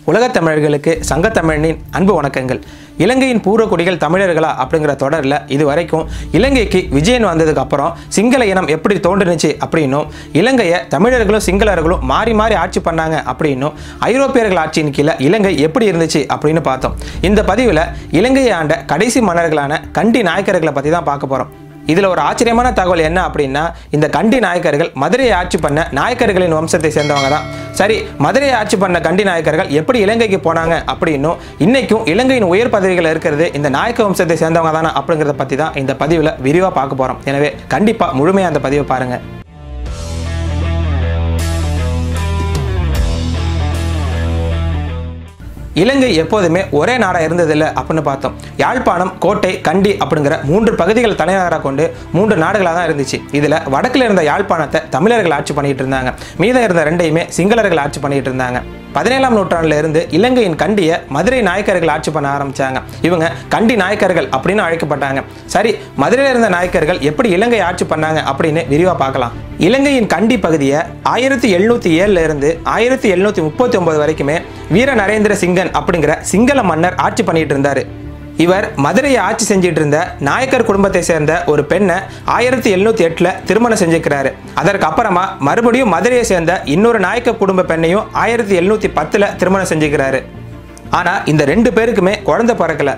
உலகத் தமிழர்களுக்கு சங்கத்தமிழனின் அன்பு வணக்கங்கள். இலங்கையின் பூர்வகுடிகள் தமிழர்களா அப்படிங்கிற தொடரில் இது வரைக்கும் இலங்கைக்கு விஜயன் வந்ததுக்கு அப்புறம் சிங்கள இனம் எப்படி தோன்றுனுச்சு அப்படின்னும், இலங்கையை தமிழர்களும் சிங்களர்களும் மாறி மாறி ஆட்சி பண்ணாங்க அப்படின்னும், ஐரோப்பியர்கள் ஆட்சியின் கீழே இலங்கை எப்படி இருந்துச்சு அப்படின்னு பார்த்தோம். இந்த பதிவில் இலங்கையை ஆண்ட கடைசி மன்னர்களான கண்டி நாயக்கர்களை பற்றி தான் பார்க்க போகிறோம். இதில் ஒரு ஆச்சரியமான தகவல் என்ன அப்படின்னா, இந்த கண்டி நாயக்கர்கள் மதுரையை ஆட்சி பண்ண நாயக்கர்களின் வம்சத்தை சேர்ந்தவங்க தான். சரி, மதுரையை ஆட்சி பண்ண கண்டி நாயக்கர்கள் எப்படி இலங்கைக்கு போனாங்க அப்படின்னும், இன்னைக்கும் இலங்கையின் உயர் பதவிகள் இருக்கிறது இந்த நாயக்க வம்சத்தை சேர்ந்தவங்க தானே அப்படிங்கிறத பற்றி தான் இந்த பதிவில் விரிவாக பார்க்க போகிறோம். எனவே கண்டிப்பாக முழுமையாக அந்த பதிவை பாருங்கள். இலங்கை எப்போதுமே ஒரே நாடாக இருந்ததில்லை அப்படின்னு பார்த்தோம். யாழ்ப்பாணம், கோட்டை, கண்டி அப்படிங்கிற 3 பகுதிகள் தலைநகராக கொண்டு 3 நாடுகளாக தான் இருந்துச்சு. இதில் வடக்கில் இருந்த யாழ்ப்பாணத்தை தமிழர்கள் ஆட்சி பண்ணிட்டு இருந்தாங்க. மீதம் இருந்த 2யுமே சிங்களர்கள் ஆட்சி பண்ணிட்டு இருந்தாங்க. 17ஆம் நூற்றாண்டுல இருந்து இலங்கையின் கண்டியை மதுரை நாயக்கர்கள் ஆட்சி பண்ண ஆரம்பிச்சாங்க. இவங்க கண்டி நாயக்கர்கள் அப்படின்னு அழைக்கப்பட்டாங்க. சரி, மதுரையில் இருந்த நாயக்கர்கள் எப்படி இலங்கை ஆட்சி பண்ணாங்க அப்படின்னு விரிவாக பார்க்கலாம். இலங்கையின் கண்டி பகுதியை 1707 இருந்து 1739 வரைக்குமே வீர நரேந்திர சிங்கன் அப்படிங்கிற சிங்கள மன்னர் ஆட்சி பண்ணிட்டு இருந்தாரு. இவர் மதுரையை ஆட்சி செஞ்சிட்டு இருந்த நாயக்கர் குடும்பத்தை சேர்ந்த ஒரு பெண்ணை 1708 திருமணம் செஞ்சுக்கிறாரு. அதற்கு அப்புறமா மறுபடியும் மதுரையை சேர்ந்த இன்னொரு நாயக்க குடும்ப பெண்ணையும் 1710 திருமணம் செஞ்சுக்கிறாரு. ஆனா இந்த 2 பேருக்குமே குழந்தை பிறக்கல.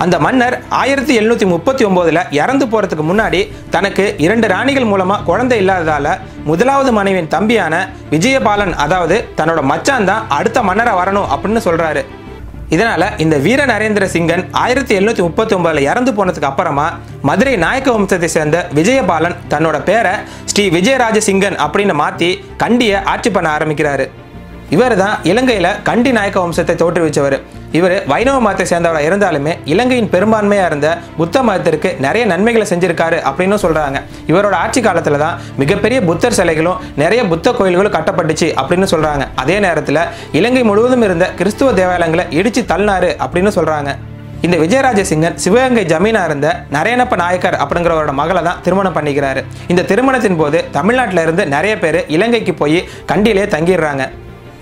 அந்த மன்னர் 1739 இறந்து போறதுக்கு முன்னாடி தனக்கு 2 ராணிகள் மூலமா குழந்தை இல்லாததால முதலாவது மனைவியின் தம்பியான விஜயபாலன், அதாவது தன்னோட மச்சான் தான் அடுத்த மன்னரா வரணும் அப்படின்னு சொல்றாரு. இதனால இந்த வீர நரேந்திர சிங்கன் 1739 இறந்து போனதுக்கு அப்புறமா மதுரை நாயக்க வம்சத்தை சேர்ந்த விஜயபாலன் தன்னோட பேரை ஸ்ரீ விஜயராஜ சிங்கன் அப்படின்னு மாத்தி கண்டியை ஆட்சி பண்ண ஆரம்பிக்கிறாரு. இவர் தான் இலங்கையில கண்டி நாயக்க வம்சத்தை தோற்றுவிச்சவர். இவர் வைணவ மதத்தை சேர்ந்தவராக இருந்தாலுமே இலங்கையின் பெரும்பான்மையா இருந்த புத்த மதத்திற்கு நிறைய நன்மைகளை செஞ்சிருக்காரு அப்படின்னு சொல்றாங்க. இவரோட ஆட்சி காலத்துல தான் மிகப்பெரிய புத்தர் சிலைகளும் நிறைய புத்த கோயில்களும் கட்டப்பட்டுச்சு அப்படின்னு சொல்றாங்க. அதே நேரத்தில் இலங்கை முழுவதும் இருந்த கிறிஸ்துவ தேவாலயங்களை இடிச்சு தள்ளினாரு அப்படின்னு சொல்றாங்க. இந்த விஜயராஜ சிங்கன் சிவகங்கை ஜமீனா இருந்த நரேனப்ப நாயக்கர் அப்படிங்கிறவரோட மகளை தான் திருமணம் பண்ணிக்கிறாரு. இந்த திருமணத்தின் போது தமிழ்நாட்டில இருந்து நிறைய பேர் இலங்கைக்கு போய் கண்டியிலே தங்கிடுறாங்க.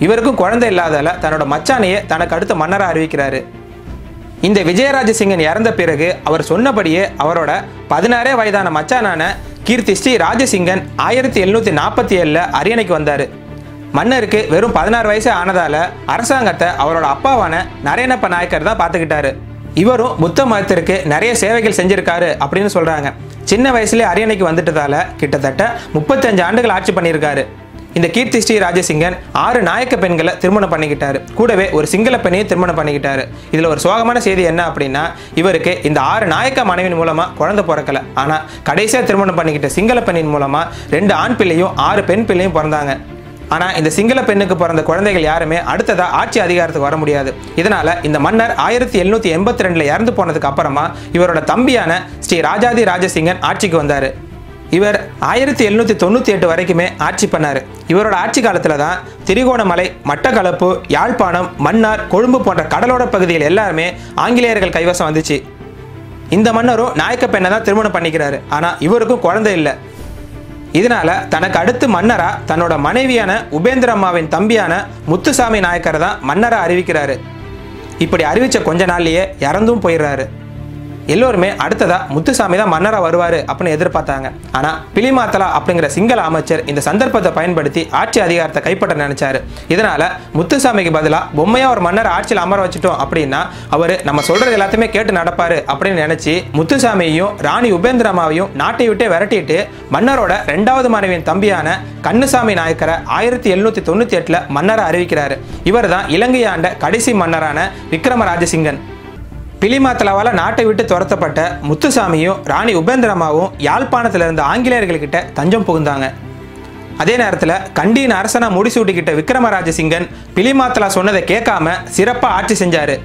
இவருக்கும் குழந்தை இல்லாதால தன்னோட மச்சானையே தனக்கு அடுத்த மன்னரா அறிவிக்கிறாரு. இந்த விஜயராஜ சிங்கன் இறந்த பிறகு அவர் சொன்னபடியே அவரோட 16 வயதான மச்சானான கீர்த்தி ஸ்ரீ ராஜசிங்கன் 1747 அரியணைக்கு வந்தாரு. மன்னருக்கு வெறும் 16 வயசு ஆனதால அரசாங்கத்தை அவரோட அப்பாவான நரேனப்ப நாயக்கர் தான் பார்த்துக்கிட்டாரு. இவரும் புத்த மதத்திற்கு நிறைய சேவைகள் செஞ்சிருக்காரு அப்படின்னு சொல்றாங்க. சின்ன வயசுலேயே அரியணைக்கு வந்துட்டதால கிட்டத்தட்ட 35 ஆண்டுகள் ஆட்சி பண்ணியிருக்காரு. இந்த கீர்த்தி ஸ்ரீ ராஜசிங்கன் 6 நாயக்க பெண்களை திருமணம் பண்ணிக்கிட்டாரு. கூடவே ஒரு சிங்கள பெண்ணையும் திருமணம் பண்ணிக்கிட்டாரு. இதுல ஒரு சோகமான செய்தி என்ன அப்படின்னா, இவருக்கு இந்த 6 நாயக்க மனைவின் மூலமா குழந்தை பிறக்கல. ஆனா கடைசியா திருமணம் பண்ணிக்கிட்ட சிங்கள பெண்ணின் மூலமா 2 ஆண் பிள்ளையும் 6 பெண் பிள்ளையும் பிறந்தாங்க. ஆனா இந்த சிங்கள பெண்ணுக்கு பிறந்த குழந்தைகள் யாருமே அடுத்ததா ஆட்சி அதிகாரத்துக்கு வர முடியாது. இதனால இந்த மன்னர் 1782 இறந்து போனதுக்கு அப்புறமா இவரோட தம்பியான ஸ்ரீ ராஜாதி ராஜசிங்கன் ஆட்சிக்கு வந்தாரு. இவர் 1798 வரைக்குமே ஆட்சி பண்ணாரு. இவரோட ஆட்சி காலத்துல தான் திரிகோணமலை, மட்டக்களப்பு, யாழ்ப்பாணம், மன்னார், கொழும்பு போன்ற கடலோர பகுதிகள் எல்லாருமே ஆங்கிலேயர்கள் கைவசம் வந்துச்சு. இந்த மன்னரும் நாயக்க பெண்ணை தான் திருமணம் பண்ணிக்கிறாரு. ஆனா இவருக்கும் குழந்தை இல்லை. இதனால தனக்கு அடுத்து மன்னரா தன்னோட மனைவியான உபேந்திரம்மாவின் தம்பியான முத்துசாமி நாயக்கரை தான் மன்னரா அறிவிக்கிறாரு. இப்படி அறிவிச்ச கொஞ்ச நாள்லயே இறந்தும் போயிடுறாரு. எல்லோருமே அடுத்ததா முத்துசாமி தான் மன்னரா வருவாரு அப்படின்னு எதிர்பார்த்தாங்க. ஆனா பிலிமாத்தலா அப்படிங்கிற சிங்கள அமைச்சர் இந்த சந்தர்ப்பத்தை பயன்படுத்தி ஆட்சி அதிகாரத்தை கைப்பற்ற நினைச்சாரு. இதனால முத்துசாமிக்கு பதிலா பொம்மையா ஒரு மன்னர் ஆட்சியில் அமர வச்சுட்டோம் அப்படின்னா அவரு நம்ம சொல்றது எல்லாத்தையுமே கேட்டு நடப்பாரு அப்படின்னு நினைச்சு முத்துசாமியையும் ராணி உபேந்திரம்மாவையும் நாட்டை விட்டே விரட்டிட்டு மன்னரோட 2வது மனைவியின் தம்பியான கண்ணுசாமி நாயக்கரை 1798 மன்னரா அறிவிக்கிறாரு. இவர் தான் இலங்கையை ஆண்ட கடைசி மன்னரான விக்ரமராஜசிங்கன். பிலிமாத்தலாவால நாட்டை விட்டு துரத்தப்பட்ட முத்துசாமியும் ராணி உபேந்திரம்மாவும் யாழ்ப்பாணத்தில் இருந்த ஆங்கிலேயர்கள்கிட்ட தஞ்சம் புகுந்தாங்க. அதே நேரத்தில் கண்டியின் அரசனா முடிசூட்டிக்கிட்ட விக்ரமராஜசிங்கன் பிலிமாத்தலா சொன்னதை கேட்காம சிறப்பா ஆட்சி செஞ்சாரு.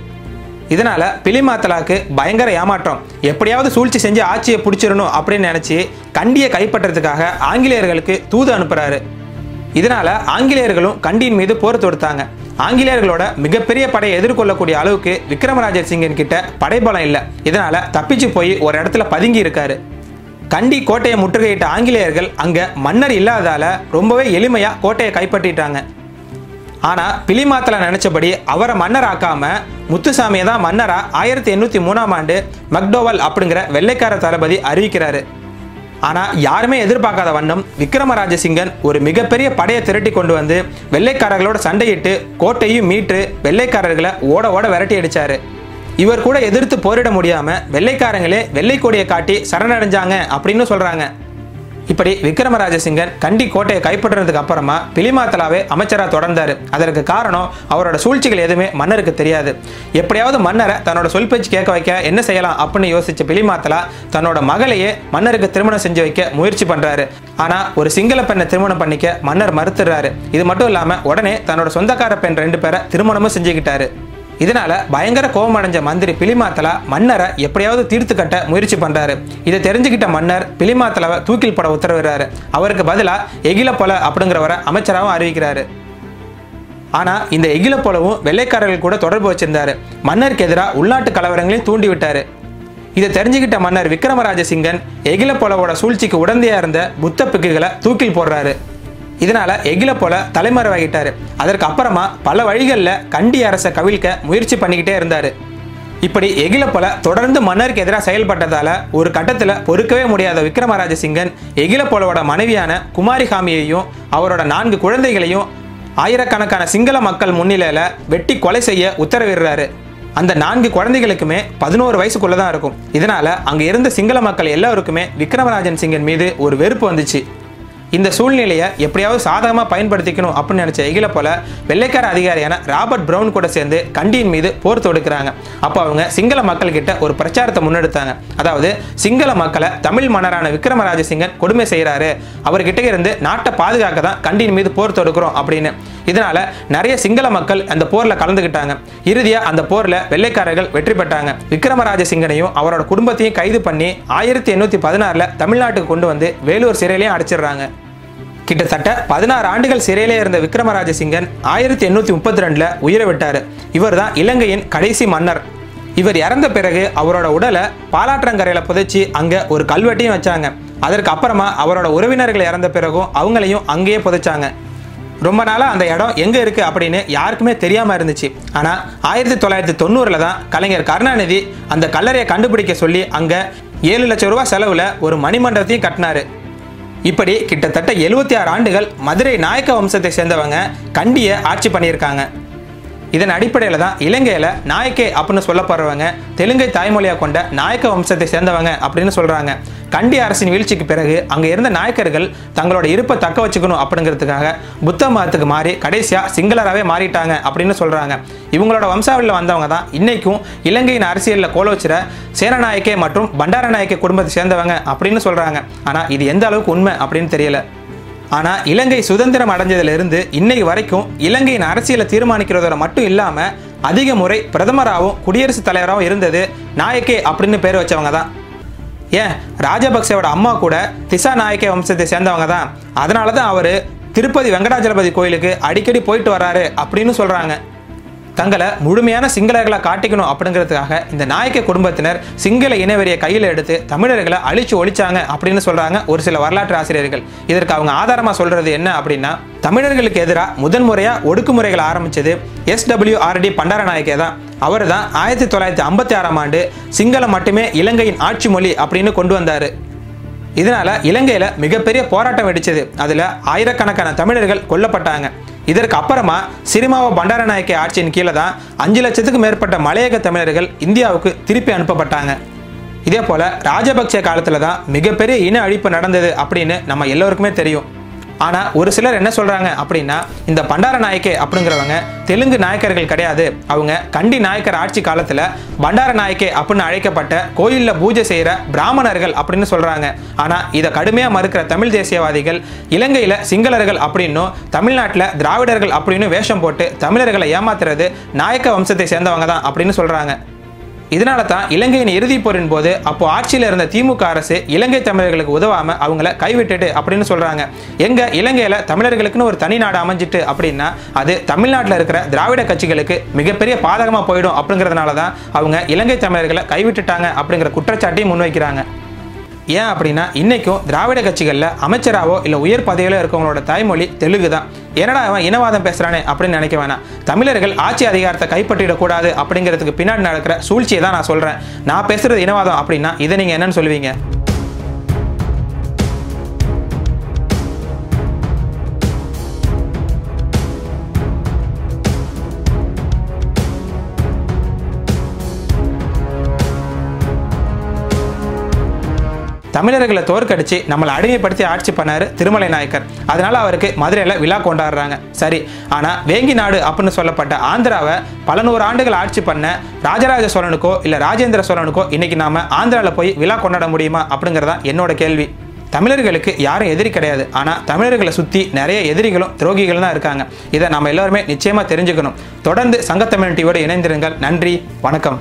இதனால பிலிமாத்தலாக்கு பயங்கர ஏமாற்றம். எப்படியாவது சூழ்ச்சி செஞ்சு ஆட்சியை பிடிச்சிடணும் அப்படின்னு நினைச்சு கண்டியை கைப்பற்றதுக்காக ஆங்கிலேயர்களுக்கு தூது அனுப்புறாரு. இதனால ஆங்கிலேயர்களும் கண்டியின் மீது போர் தொடுத்தாங்க. ஆங்கிலேயர்களோட மிகப்பெரிய படையை எதிர்கொள்ளக்கூடிய அளவுக்கு விக்ரமராஜ சிங்கன் கிட்ட படைபலம் இல்லை. இதனால தப்பிச்சு போய் ஒரு இடத்துல பதுங்கி இருக்காரு. கண்டி கோட்டையை முற்றுகையிட்ட ஆங்கிலேயர்கள் அங்க மன்னர் இல்லாததால ரொம்பவே எளிமையா கோட்டையை கைப்பற்றிட்டாங்க. ஆனா பிலிமாத்தல நினைச்சபடி அவரை மன்னர் ஆக்காம முத்துசாமியை தான் மன்னரா 1803ஆம் ஆண்டு மெக்டோவல் அப்படிங்கிற வெள்ளைக்கார தளபதி அறிவிக்கிறாரு. ஆனா யாருமே எதிர்பார்க்காத வண்ணம் விக்ரமராஜசிங்கன் ஒரு மிகப்பெரிய படையை திரட்டி கொண்டு வந்து வெள்ளைக்காரர்களோட சண்டையிட்டு கோட்டையும் மீட்டு வெள்ளைக்காரர்களை ஓட ஓட விரட்டி அடிச்சாரு. இவர் கூட எதிர்த்து போரிட முடியாம வெள்ளைக்காரங்களே வெள்ளை கொடியை காட்டி சரணடைஞ்சாங்க அப்படின்னு சொல்றாங்க. இப்படி விக்ரமராஜசிங்கன் கண்டி கோட்டையை கைப்பற்றினதுக்கு அப்புறமா பிலிமாத்தலாவே அமைச்சராக தொடர்ந்தாரு. அதற்கு காரணம் அவரோட சூழ்ச்சிகள் எதுவுமே மன்னருக்கு தெரியாது. எப்படியாவது மன்னரை தன்னோட சொல் பேச்சு கேட்க வைக்க என்ன செய்யலாம் அப்படின்னு யோசிச்ச பிலிமாத்தலா தன்னோட மகளையே மன்னருக்கு திருமணம் செஞ்சு வைக்க முயற்சி பண்றாரு. ஆனா ஒரு சிங்கள பெண்ணை திருமணம் பண்ணிக்க மன்னர் மறுத்துறாரு. இது மட்டும் இல்லாம உடனே தன்னோட சொந்தக்கார பெண் 2 பேரை திருமணமும் செஞ்சுக்கிட்டாரு. இதனால பயங்கர கோபம் அடைஞ்ச மந்திரி பிலிமாத்தலா மன்னரை எப்படியாவது தீர்த்து கட்ட முயற்சி பண்றாரு. இதை தெரிஞ்சுக்கிட்ட மன்னர் பிலிமாத்தலாவை தூக்கில் போட உத்தரவிடுறாரு. அவருக்கு பதிலா எகிலப்பொல அப்படிங்கிறவரை அமைச்சராகவும் அறிவிக்கிறாரு. ஆனா இந்த எகிலப்பொலவும் வெள்ளைக்காரர்கள் கூட தொடர்பு வச்சிருந்தாரு. மன்னருக்கு எதிராக உள்நாட்டு கலவரங்களையும் தூண்டி விட்டாரு. இதை தெரிஞ்சுக்கிட்ட மன்னர் விக்ரமராஜசிங்கன் எகிலப்பொலவோட சூழ்ச்சிக்கு உடந்தையா இருந்த புத்த பிக்குகளை தூக்கில் போடுறாரு. இதனால எகிலப்பொல தலைமறைவாகிட்டாரு. அதற்கு அப்புறமா பல வழிகளில் கண்டி அரசை கவிழ்க்க முயற்சி பண்ணிக்கிட்டே இருந்தாரு. இப்படி எகிலப்பொல தொடர்ந்து மன்னருக்கு எதிராக செயல்பட்டதால ஒரு கட்டத்தில் பொறுக்கவே முடியாத விக்ரமராஜசிங்கன் எகிலப்பொலவோட மனைவியான குமாரிகாமியையும் அவரோட 4 குழந்தைகளையும் ஆயிரக்கணக்கான சிங்கள மக்கள் முன்னிலையில வெட்டி கொலை செய்ய உத்தரவிடுறாரு. அந்த 4 குழந்தைகளுக்குமே 11 வயசுக்குள்ள தான் இருக்கும். இதனால அங்க இருந்த சிங்கள மக்கள் எல்லாருக்குமே விக்ரமராஜன் சிங்கன் மீது ஒரு வெறுப்பு வந்துச்சு. இந்த சூழ்நிலையை எப்படியாவது சாதகமாக பயன்படுத்திக்கணும் அப்படின்னு நினைச்ச எகிலப்பொல வெள்ளைக்கார அதிகாரியான ராபர்ட் பிரவுன் கூட சேர்ந்து கண்டியின் மீது போர் தொடுக்கிறாங்க. அப்போ அவங்க சிங்கள மக்கள் கிட்ட ஒரு பிரச்சாரத்தை முன்னெடுத்தாங்க. அதாவது சிங்கள மக்களை தமிழ் மன்னரான விக்ரமராஜசிங்கன் கொடுமை செய்கிறாரு, அவர்கிட்ட இருந்து நாட்டை பாதுகாக்க தான் கண்டியின் மீது போர் தொடுக்கிறோம் அப்படின்னு. இதனால நிறைய சிங்கள மக்கள் அந்த போர்ல கலந்துக்கிட்டாங்க. இறுதியா அந்த போர்ல வெள்ளைக்காரர்கள் வெற்றி பெற்றாங்க. விக்ரமராஜசிங்கனையும் அவரோட குடும்பத்தையும் கைது பண்ணி 1816ல தமிழ்நாட்டுக்கு கொண்டு வந்து வேலூர் சிறையிலையும் அடைச்சிடுறாங்க. கிட்டத்தட்ட 16 ஆண்டுகள் சிறையிலே இருந்த விக்ரமராஜசிங்கன் 1832ல உயிரை விட்டாரு. இவர் தான் இலங்கையின் கடைசி மன்னர். இவர் இறந்த பிறகு அவரோட உடலை பாலாற்றங்கரையில புதைச்சி அங்க ஒரு கல்வெட்டையும் வச்சாங்க. அதற்கு அப்புறமா அவரோட உறவினர்கள் இறந்த பிறகும் அவங்களையும் அங்கேயே புதைச்சாங்க. ரொம்ப நாளாக அந்த இடம் எங்கே இருக்குது அப்படின்னு யாருக்குமே தெரியாமல் இருந்துச்சு. ஆனால் 1990ல் தான் கலைஞர் கருணாநிதி அந்த கல்லறையை கண்டுபிடிக்க சொல்லி அங்கே 7 லட்சம் ரூபாய் செலவில் ஒரு மணிமண்டபத்தையும் கட்டினாரு. இப்படி கிட்டத்தட்ட 76 ஆண்டுகள் மதுரை நாயக்க வம்சத்தை சேர்ந்தவங்க கண்டியை ஆட்சி பண்ணியிருக்காங்க. இதன் அடிப்படையில் தான் இலங்கையில் நாயக்கே அப்படின்னு சொல்லப்படுறவங்க தெலுங்கை தாய்மொழியாக கொண்ட நாயக்க வம்சத்தை சேர்ந்தவங்க அப்படின்னு சொல்கிறாங்க. கண்டி அரசின் வீழ்ச்சிக்கு பிறகு அங்கே இருந்த நாயக்கர்கள் தங்களோட இருப்பை தக்க வச்சுக்கணும் அப்படிங்கிறதுக்காக புத்த மதத்துக்கு மாறி கடைசியாக சிங்களராகவே மாறிட்டாங்க அப்படின்னு சொல்கிறாங்க. இவங்களோட வம்சாவளியில் வந்தவங்க தான் இன்னைக்கும் இலங்கையின் அரசியலில் கோலோச்சிற சேனநாயக்கே மற்றும் பண்டாரநாயக்கே குடும்பத்தை சேர்ந்தவங்க அப்படின்னு சொல்கிறாங்க. ஆனால் இது எந்த அளவுக்கு உண்மை அப்படின்னு தெரியல. ஆனால் இலங்கை சுதந்திரம் அடைஞ்சதிலிருந்து இன்னைக்கு வரைக்கும் இலங்கையின் அரசியலை தீர்மானிக்கிறதோட மட்டும் இல்லாமல் அதிக முறை பிரதமராகவும் குடியரசுத் தலைவராகவும் இருந்தது நாயக்கே அப்படின்னு பேர் வச்சவங்க தான். ஏன் ராஜபக்சேவோட அம்மா கூட திசா நாயக்கே வம்சத்தை சேர்ந்தவங்க தான். அதனால தான் அவர் திருப்பதி வெங்கடாஜலபதி கோயிலுக்கு அடிக்கடி போயிட்டு வர்றாரு அப்படின்னு சொல்கிறாங்க. தங்களை முழுமையான சிங்களர்களை காட்டிக்கணும் அப்படிங்கிறதுக்காக இந்த நாயக்க குடும்பத்தினர் சிங்கள இனவெறியை கையில் எடுத்து தமிழர்களை அழிச்சு ஒழிச்சாங்க அப்படின்னு சொல்றாங்க ஒரு சில வரலாற்று ஆசிரியர்கள். இதற்கு அவங்க ஆதாரமா சொல்றது என்ன அப்படின்னா, தமிழர்களுக்கு எதிராக முதன்முறையா ஒடுக்குமுறைகளை ஆரம்பிச்சது SWRD பண்டாரநாயக்கே தான். அவர் தான் 1956ஆம் ஆண்டு சிங்களம் மட்டுமே இலங்கையின் ஆட்சி மொழி அப்படின்னு கொண்டு வந்தாரு. இதனால இலங்கையில மிகப்பெரிய போராட்டம் வெடிச்சது. அதுல ஆயிரக்கணக்கான தமிழர்கள் கொல்லப்பட்டாங்க. இதற்கு அப்புறமா சிறிமாவ பண்டாரநாயக்கே ஆட்சியின் கீழே தான் 5 லட்சத்துக்கு மேற்பட்ட மலையக தமிழர்கள் இந்தியாவுக்கு திருப்பி அனுப்பப்பட்டாங்க. இதே போல ராஜபக்சே காலத்துல தான் மிகப்பெரிய இன அழிப்பு நடந்தது அப்படின்னு நம்ம எல்லோருக்குமே தெரியும். ஆனா ஒரு சிலர் என்ன சொல்றாங்க அப்படின்னா, இந்த பண்டாரநாயக்கே அப்படிங்கிறவங்க தெலுங்கு நாயக்கர்கள் கிடையாது. அவங்க கண்டி நாயக்கர் ஆட்சி காலத்துல பண்டாரநாயக்கே அப்படின்னு அழைக்கப்பட்ட கோயில்ல பூஜை செய்யற பிராமணர்கள் அப்படின்னு சொல்றாங்க. ஆனா இதை கடுமையா மறுக்கிற தமிழ் தேசியவாதிகள் இலங்கையில சிங்களர்கள் அப்படின்னும் தமிழ்நாட்டில் திராவிடர்கள் அப்படின்னு வேஷம் போட்டு தமிழர்களை ஏமாத்துறது நாயக்க வம்சத்தை சேர்ந்தவங்க தான் அப்படின்னு சொல்றாங்க. இதனால தான் இலங்கையின் இறுதிப் போரின் போது அப்போ ஆட்சியில் இருந்த திமுக அரசு இலங்கை தமிழர்களுக்கு உதவாம அவங்கள கைவிட்டுட்டு அப்படின்னு சொல்றாங்க. எங்க இலங்கையில தமிழர்களுக்குன்னு ஒரு தனி நாடு அமைஞ்சிட்டு அப்படின்னா அது தமிழ்நாட்டில் இருக்கிற திராவிட கட்சிகளுக்கு மிகப்பெரிய பாதகமா போயிடும் அப்படிங்கிறதுனால தான் அவங்க இலங்கை தமிழர்களை கைவிட்டுட்டாங்க அப்படிங்கிற குற்றச்சாட்டையும் முன்வைக்கிறாங்க. ஏன் அப்படின்னா இன்னைக்கும் திராவிட கட்சிகளில் அமைச்சராவோ இல்லை உயர் பதவியில இருக்கவங்களோட தாய்மொழி தெலுங்கு தான். என்னடா அவன் இனவாதம் பேசுறானே அப்படின்னு நினைக்க வேணாம். தமிழர்கள் ஆட்சி அதிகாரத்தை கைப்பற்றிடக்கூடாது அப்படிங்கிறதுக்கு பின்னாடி நடக்கிற சூழ்ச்சியை தான் நான் சொல்றேன். நான் பேசுறது இனவாதம் அப்படின்னா இதை நீங்க என்னன்னு சொல்லுவீங்க? தமிழர்களை தோற்கடிச்சு நம்மளை அடிமைப்படுத்தி ஆட்சி பண்ணாரு திருமலை நாயக்கர். அதனால அவருக்கு மதுரையில விழா கொண்டாடுறாங்க. சரி, ஆனா வேங்கி நாடு அப்படின்னு சொல்லப்பட்ட ஆந்திராவை பல நூறு ஆண்டுகள் ஆட்சி பண்ண ராஜராஜ சோழனுக்கோ இல்ல ராஜேந்திர சோழனுக்கோ இன்னைக்கு நாம ஆந்திரால போய் விழா கொண்டாட முடியுமா அப்படிங்கறதா என்னோட கேள்வி. தமிழர்களுக்கு யாரும் எதிரி கிடையாது. ஆனா தமிழர்களை சுத்தி நிறைய எதிரிகளும் துரோகிகளும் தான் இருக்காங்க. இதை நம்ம எல்லாருமே நிச்சயமா தெரிஞ்சுக்கணும். தொடர்ந்து சங்கத்தமிழ் டிவியோட இணைந்திருங்கள். நன்றி, வணக்கம்.